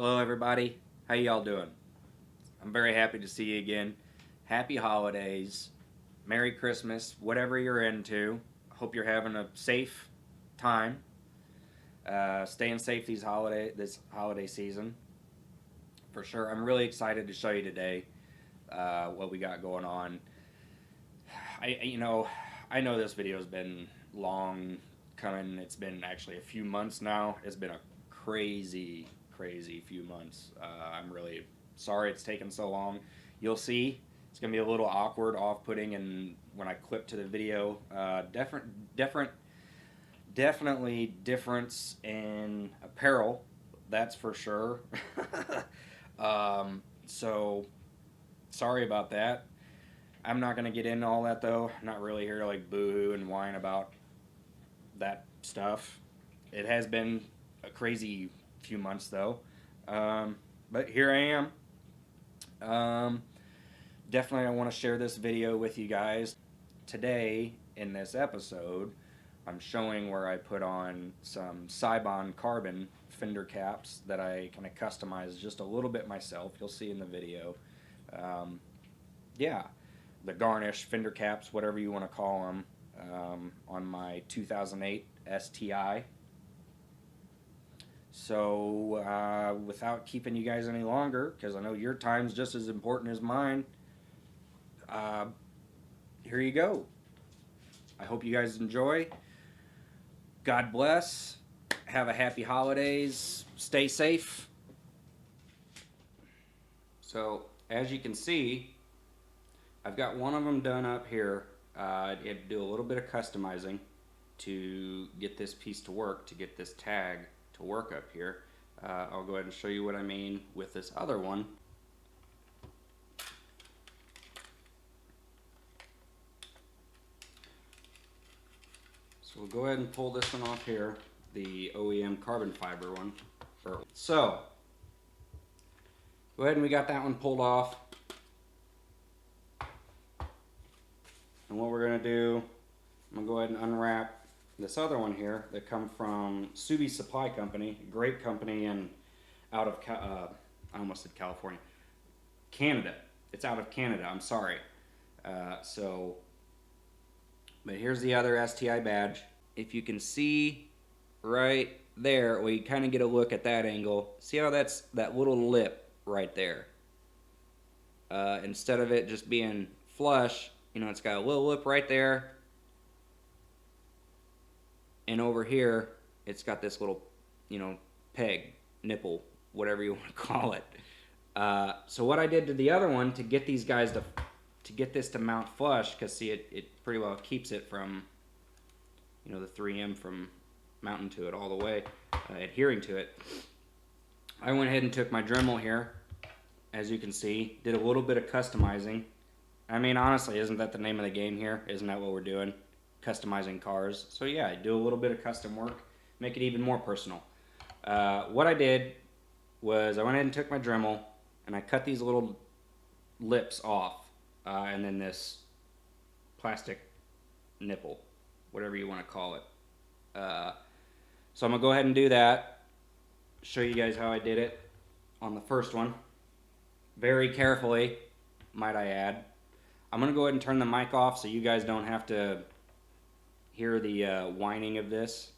Hello everybody, how y'all doing? I'm very happy to see you again. Happy holidays, Merry Christmas, whatever you're into. Hope you're having a safe time. Staying safe this holiday season for sure. I'm really excited to show you today what we got going on. I know this video has been long coming. It's been actually a few months now. It's been a crazy few months. I'm really sorry it's taken so long. You'll see it's gonna be a little awkward, off-putting, and when I clip to the video, definitely difference in apparel. That's for sure. So sorry about that. I'm not gonna get into all that though. I'm not really here to like boo-hoo and whine about that stuff. It has been a crazy few months though. But here I am. Definitely I want to share this video with you guys. Today in this episode, I'm showing where I put on some Seibon carbon fender caps that I kind of customized just a little bit myself. You'll see in the video. Yeah, the garnish fender caps, whatever you want to call them, on my 2008 STI. So without keeping you guys any longer, because I know your time's just as important as mine, here you go. I hope you guys enjoy. God bless. Have a happy holidays. Stay safe. So as you can see, I've got one of them done up here. I had to do a little bit of customizing to get this piece to work, to get this tag to work up here. I'll go ahead and show you what I mean with this other one. So we'll go ahead and pull this one off here, the OEM carbon fiber one. So, go ahead and we got that one pulled off. And what we're going to do, I'm going to go ahead and unwrap this other one here that come from Subi Supply Company, a great company and out of, I almost said California, Canada. It's out of Canada, I'm sorry. But here's the other STI badge. If you can see right there, we kind of get a look at that angle. See how that's that little lip right there? Instead of it just being flush, you know, it's got a little lip right there. And over here, it's got this little, you know, peg, nipple, whatever you want to call it. So what I did to the other one to get these guys to get this to mount flush, because see, it pretty well keeps it from, you know, the 3M from mounting to it all the way, adhering to it. I went ahead and took my Dremel here, as you can see, did a little bit of customizing. I mean, honestly, isn't that the name of the game here? Isn't that what we're doing? Customizing cars. So yeah, I do a little bit of custom work, make it even more personal. What I did was I went ahead and took my Dremel and I cut these little lips off, and then this plastic nipple, whatever you want to call it. So I'm gonna go ahead and do that, show you guys how I did it on the first one, very carefully, might I add. I'm gonna go ahead and turn the mic off so you guys don't have to hear the whining of this.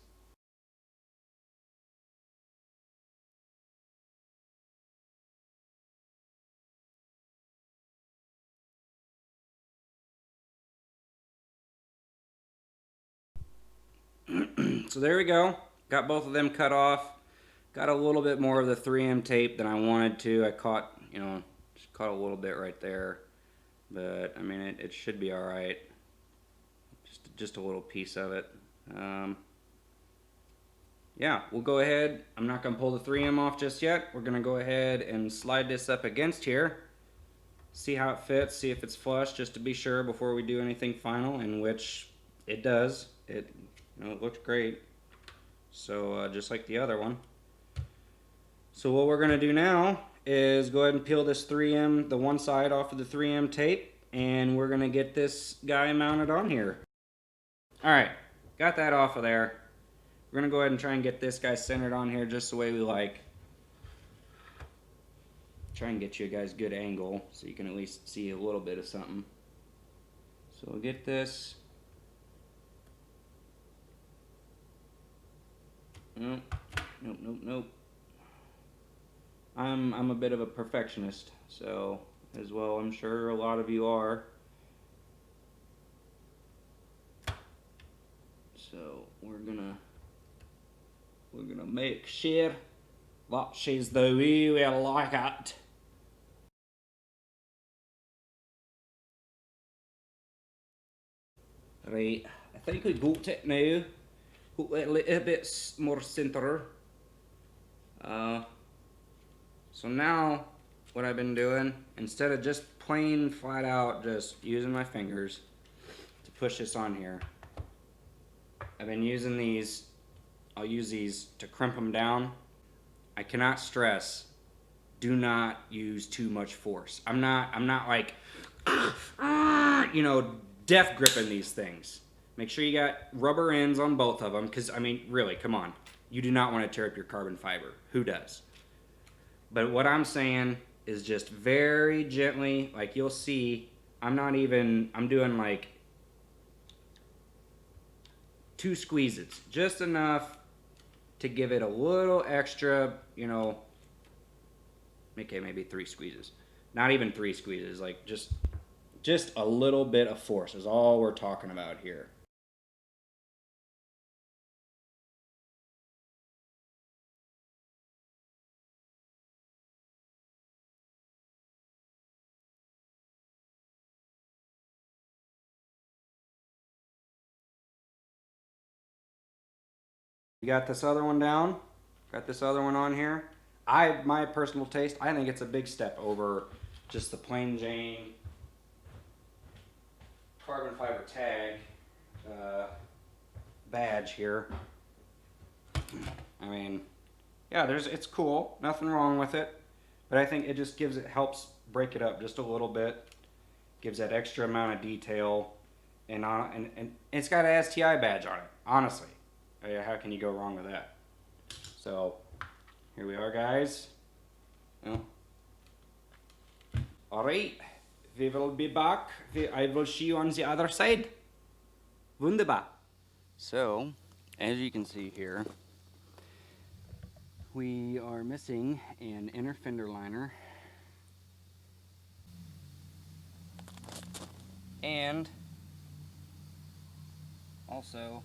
So there we go. Got both of them cut off. Got a little bit more of the 3M tape than I wanted to. I caught, you know, just caught a little bit right there. But, I mean, it should be alright. Just a little piece of it. Yeah, we'll go ahead. I'm not going to pull the 3M off just yet. We're going to go ahead and slide this up against here. See how it fits. See if it's flush, just to be sure before we do anything final, in which it does. You know, it looks great. So just like the other one. So what we're going to do now is go ahead and peel this 3M, the one side off of the 3M tape, and we're going to get this guy mounted on here. Alright, got that off of there. We're going to go ahead and try and get this guy centered on here just the way we like. try and get you guys good angle so you can at least see a little bit of something. So we'll get this. Nope, nope, nope, nope. I'm a bit of a perfectionist, so as well I'm sure a lot of you are. So we're gonna make sure that she's the way we like it. Right, I think we got it now. Got it a little bit more center. So now what I've been doing, instead of just plain flat out just using my fingers to push this on here, I've been using these. I'll use these to crimp them down. I cannot stress, do not use too much force. I'm not like, you know, death gripping these things. Make sure you got rubber ends on both of them, because, I mean, really, come on. You do not want to tear up your carbon fiber. Who does? But what I'm saying is just very gently, like you'll see, I'm doing like 2 squeezes. Just enough to give it a little extra, you know, okay, maybe 3 squeezes. Not even 3 squeezes, like just a little bit of force is all we're talking about here. You got this other one down? Got this other one on here? My personal taste, I think it's a big step over just the plain Jane carbon fiber tag badge here. I mean, yeah, it's cool, nothing wrong with it, but I think it just helps break it up just a little bit, gives that extra amount of detail, and it's got an STI badge on it. Honestly, how can you go wrong with that? So here we are, guys. Well, all right, we will be back. I will see you on the other side. Wunderbar. So, as you can see here, we are missing an inner fender liner, and also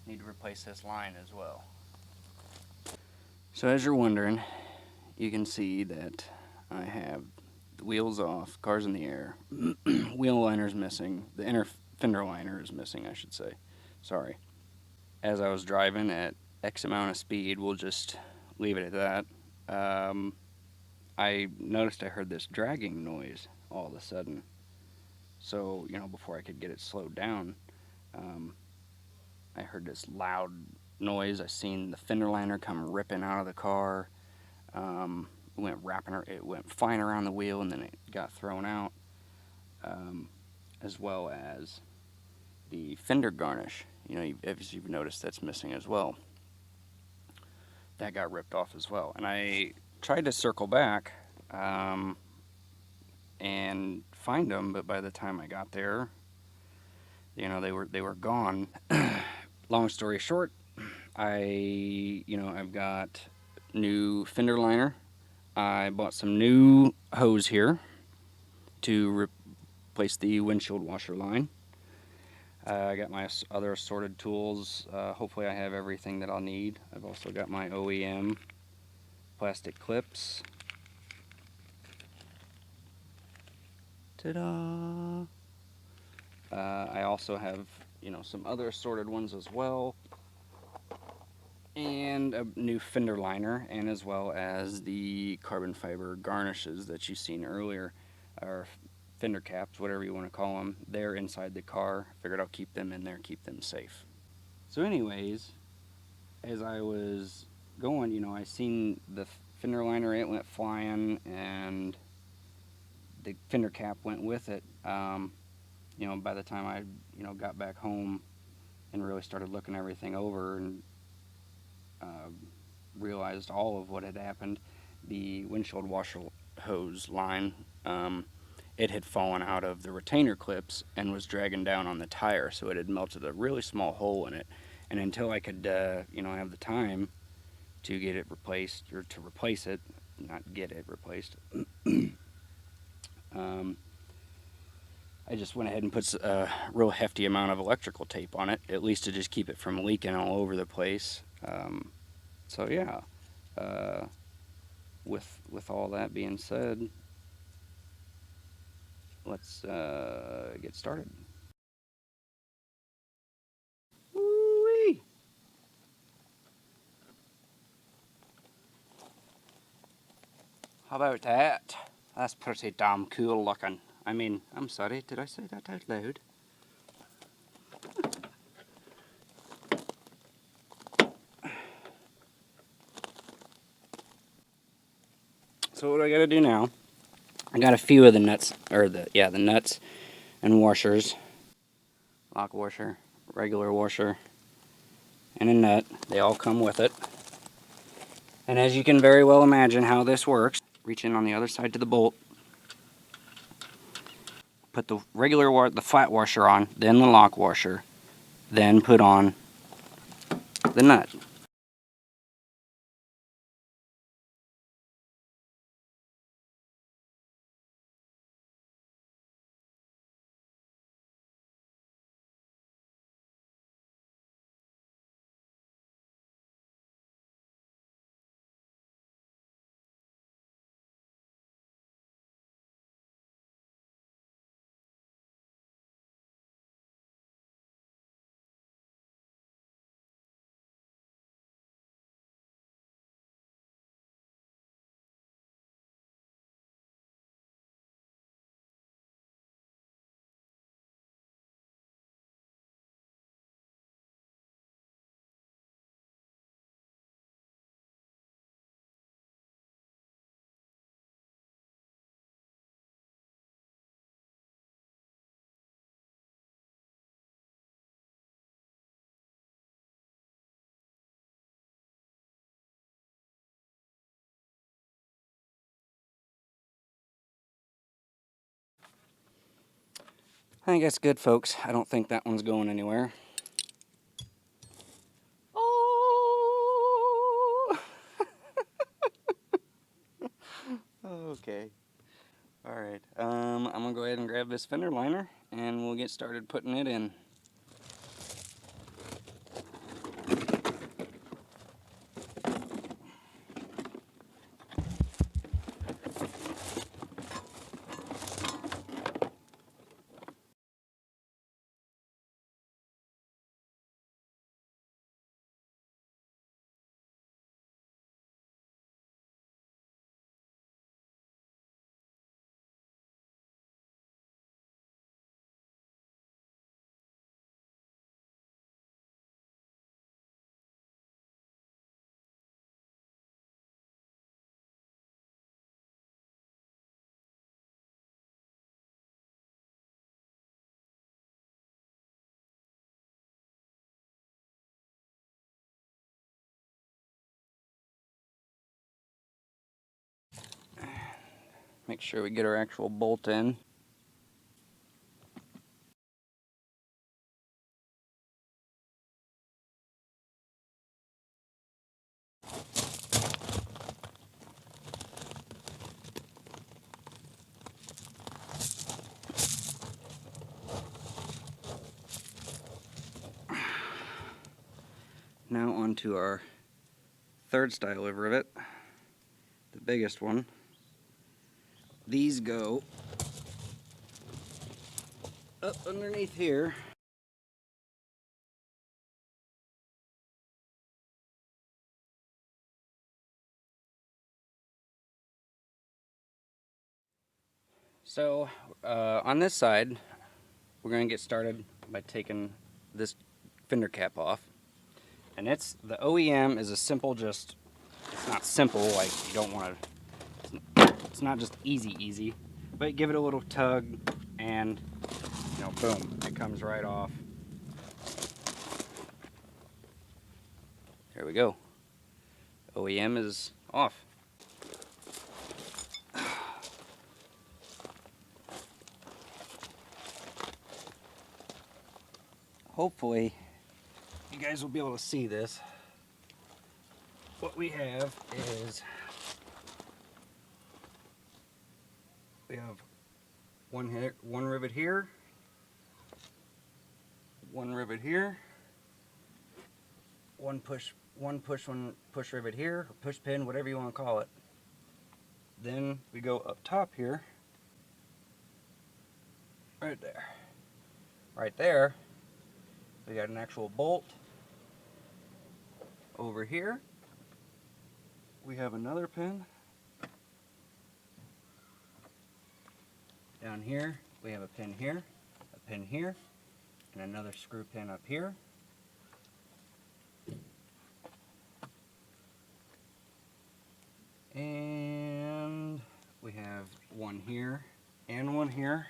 need to replace this line as well. So as you're wondering, you can see that I have the wheels off, cars in the air, wheel liner's missing, the inner fender liner is missing, I should say. Sorry. As I was driving at X amount of speed, we'll just leave it at that, I noticed I heard this dragging noise all of a sudden. So, you know, before I could get it slowed down, I heard this loud noise. I seen the fender liner come ripping out of the car. It went flying around the wheel, and then it got thrown out, as well as the fender garnish. You know, as you've noticed, that's missing as well. That got ripped off as well. And I tried to circle back and find them, but by the time I got there, you know, they were gone. Long story short, I've got new fender liner. I bought some new hose here to replace the windshield washer line. I got my other assorted tools. Hopefully I have everything that I'll need. I've also got my OEM plastic clips. Ta-da! I also have, you know, some other assorted ones as well, and a new fender liner, and as well as the carbon fiber garnishes that you've seen earlier, or fender caps, whatever you want to call them. They're inside the car. Figured I'll keep them in there, keep them safe. So anyways, as I was going, you know, I seen the fender liner, it went flying, and the fender cap went with it. You know, by the time I, you know, got back home and really started looking everything over and realized all of what had happened, the windshield washer hose line, it had fallen out of the retainer clips and was dragging down on the tire, so it had melted a really small hole in it. And until I could, have the time to get it replaced, or to replace it, not get it replaced, I just went ahead and put a real hefty amount of electrical tape on it, at least to just keep it from leaking all over the place. So yeah, with all that being said, let's get started. Woo-wee! How about that? That's pretty damn cool looking. I mean, I'm sorry, did I say that out loud? So what I gotta do now, I got a few of the nuts, or the nuts and washers. Lock washer, regular washer, and a nut. They all come with it. And as you can very well imagine how this works, reach in on the other side to the bolt, put the the flat washer on, then the lock washer, then put on the nut. I think that's good, folks. I don't think that one's going anywhere. Oh! Okay. Alright. I'm gonna go ahead and grab this fender liner and we'll get started putting it in. Make sure we get our actual bolt in. Now onto our third style of rivet, the biggest one. These go up underneath here. So on this side, we're going to get started by taking this fender cap off. And the OEM is a simple, it's not simple, like you don't want to, it's not just easy, but give it a little tug and, boom, it comes right off. There we go. OEM is off. hopefully you guys will be able to see this. What we have is we have one rivet here, one rivet here, one push rivet here, or push pin, whatever you want to call it. Then we go up top here, right there. Right there, we got an actual bolt. Over here, we have another pin. Down here, we have a pin here, and another screw pin up here. And we have one here and one here.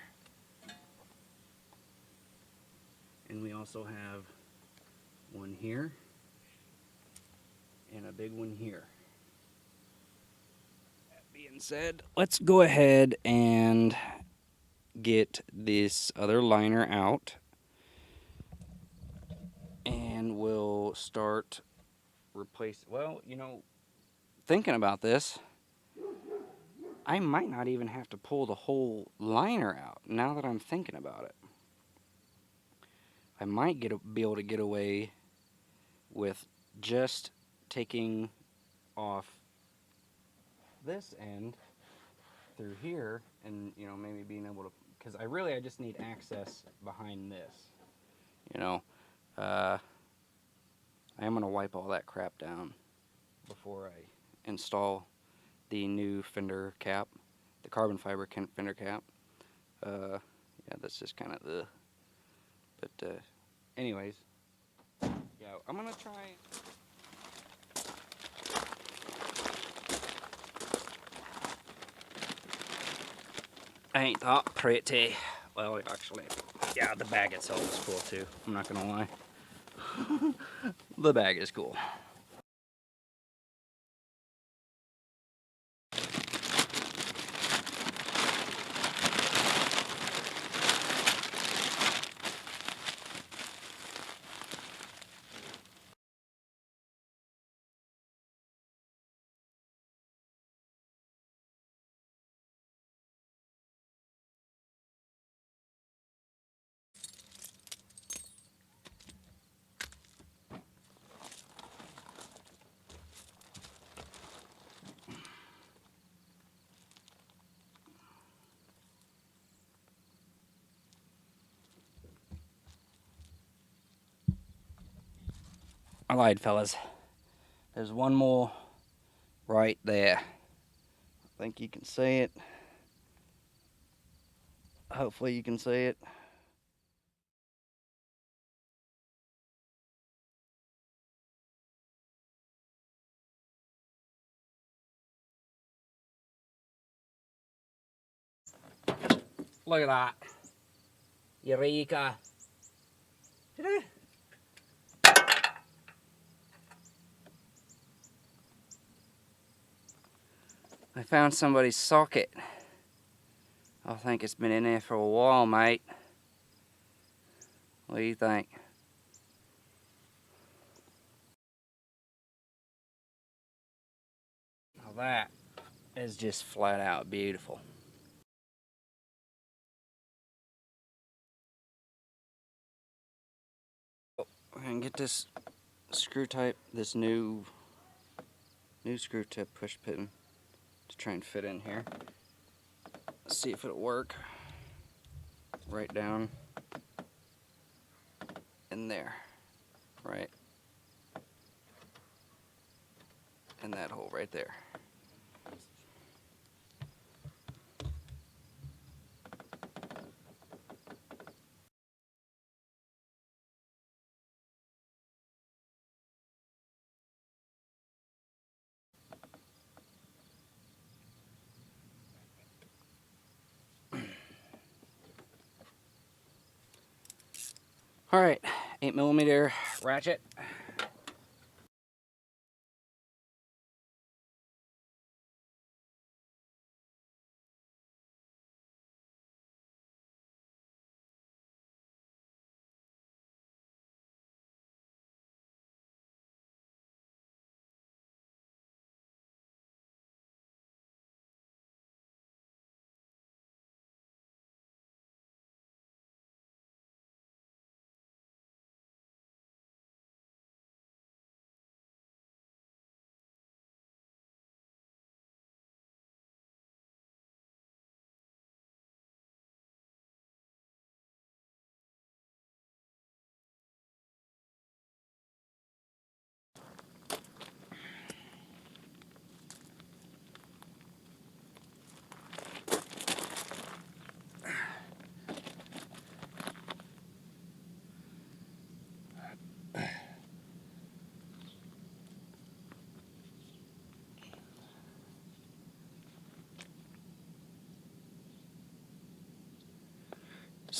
And we also have one here and a big one here. That being said, let's go ahead and get this other liner out, and we'll start well, you know, thinking about this, I might not even have to pull the whole liner out now that I'm thinking about it. I might be able to get away with just taking off this end through here, and you know, maybe being able to, because I just need access behind this, you know. I am going to wipe all that crap down before I install the new fender cap, the carbon fiber fender cap. Yeah, that's just kind of the, but anyways, yeah, I'm going to try. Ain't that pretty? Well, actually, yeah, the bag itself is cool too. I'm not gonna lie. The bag is cool. I lied, fellas. There's one more right there. I think you can see it. Hopefully you can see it. Look at that. Eureka. I found somebody's socket. I think it's been in there for a while, mate. What do you think? Now that is just flat out beautiful. We're gonna get this screw type, this new screw tip push pin to try and fit in here. Let's see if it'll work. Right down in there, right in that hole right there. All right, 8mm ratchet.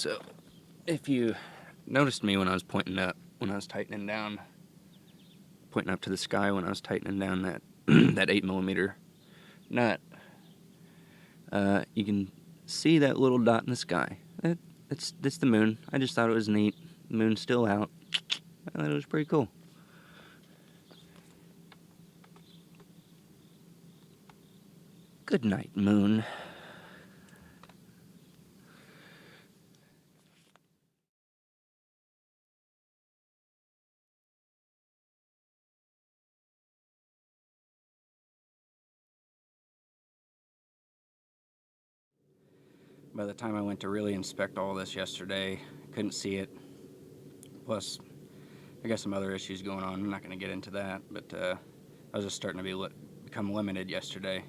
So, if you noticed me when I was pointing up, when I was tightening down, pointing up to the sky when I was tightening down that that 8mm nut, you can see that little dot in the sky. That's the moon. I just thought it was neat. The moon's still out. I thought it was pretty cool. Good night, moon. By the time I went to really inspect all this yesterday, couldn't see it. Plus, I got some other issues going on. I'm not going to get into that, but I was just starting to become limited yesterday.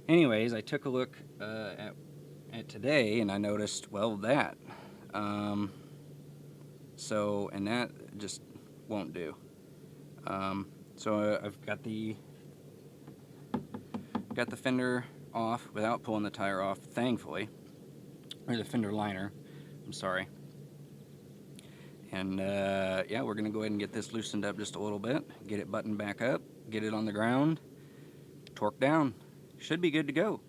Anyways, I took a look at today, and I noticed, well, that. And that just won't do. I've got the fender off without pulling the tire off, thankfully, or the fender liner. I'm sorry. And yeah, we're gonna go ahead and get this loosened up just a little bit, get it buttoned back up, get it on the ground, torque down. Should be good to go.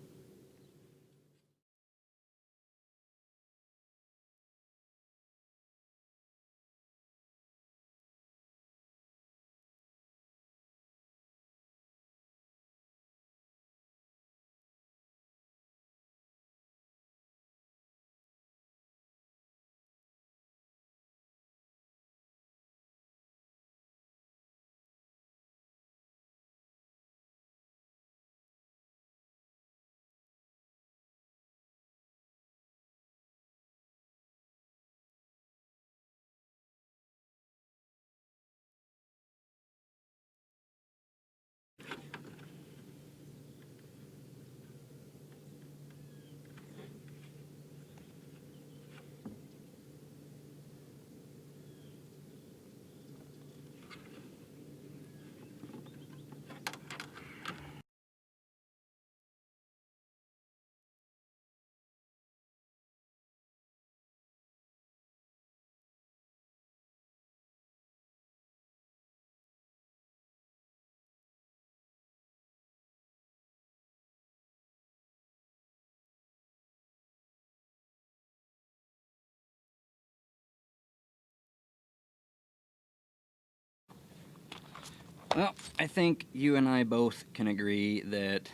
Well, I think you and I both can agree that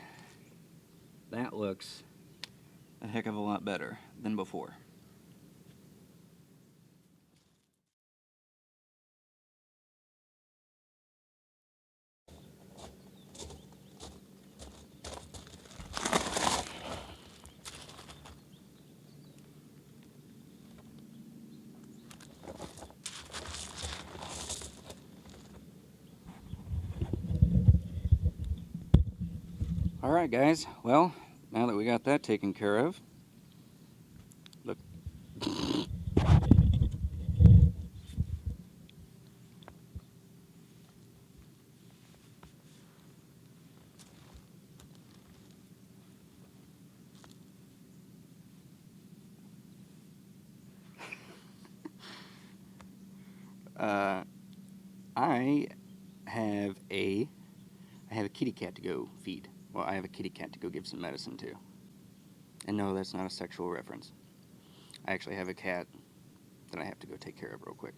that looks a heck of a lot better than before. Alright guys, well, now that we got that taken care of, look. I have a kitty cat to go feed. Well, I have a kitty cat to go give some medicine to. And no, that's not a sexual reference. I actually have a cat that I have to go take care of real quick.